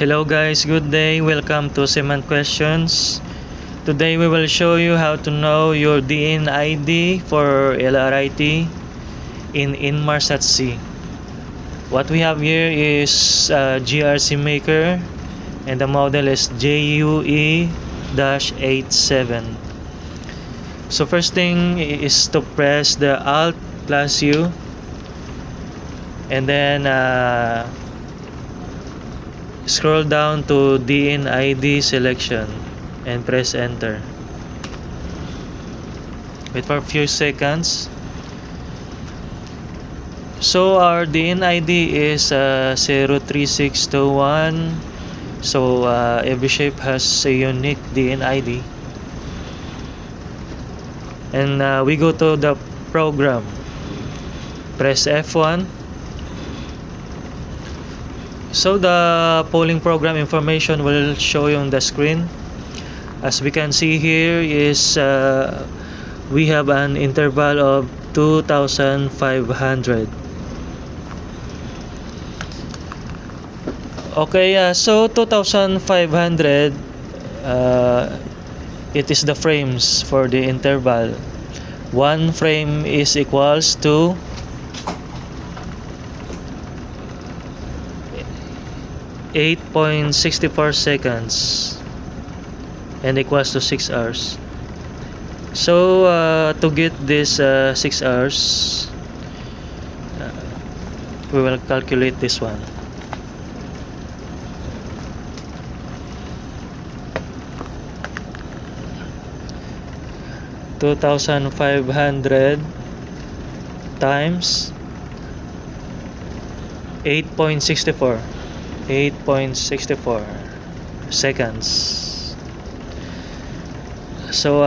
Hello guys, good day. Welcome to Cement Questions. Today we will show you how to know your DIN ID for LRIT in Inmarsat-C. What we have here is GRC maker and the model is JUE-87. So first thing is to press the Alt plus U and then scroll down to DIN ID selection and press enter. Wait for a few seconds. So our DIN ID is 03621. So every shape has a unique DIN ID. And we go to the program. Press F1. So the polling program information will show you on the screen. As we can see here is we have an interval of 2,500. Okay, so 2,500 it is the frames for the interval. One frame is equals to 8.64 seconds and equals to 6 hours. So to get this 6 hours, we will calculate this one. $2,500 times 8.64 seconds. So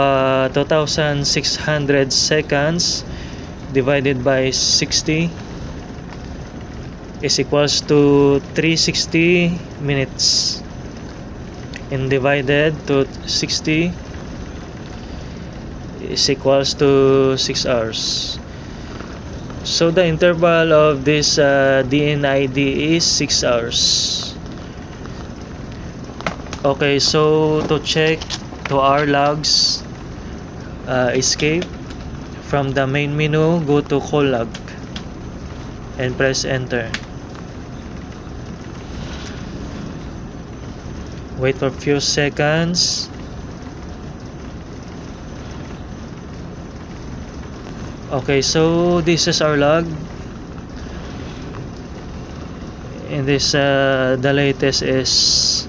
2,600 seconds divided by 60 is equals to 360 minutes, and divided to 60 is equals to 6 hours. So the interval of this DIN ID is 6 hours. Okay, so to check to our logs, escape from the main menu, go to call log and press enter. Wait for a few seconds. Okay, so this is our log, and this the latest is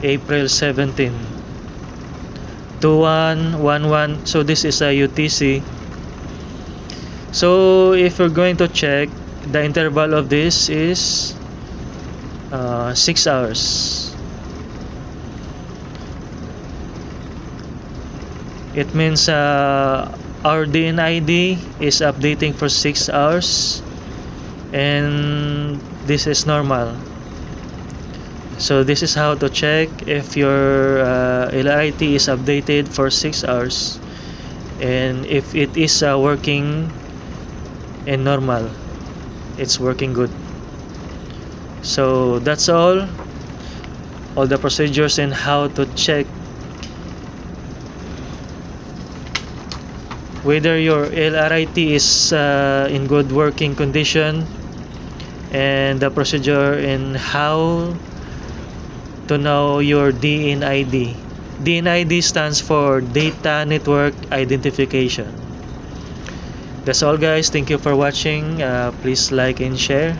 April 17, 2111. So this is a UTC. So if you're going to check, the interval of this is 6 hours. It means our DIN ID is updating for 6 hours, and this is normal. So this is how to check if your LRIT is updated for 6 hours and if it is working and normal, it's working good. So that's all the procedures and how to check whether your LRIT is in good working condition, and the procedure in how to know your DIN ID. DIN ID stands for Data Network Identification. That's all guys. Thank you for watching. Please like and share.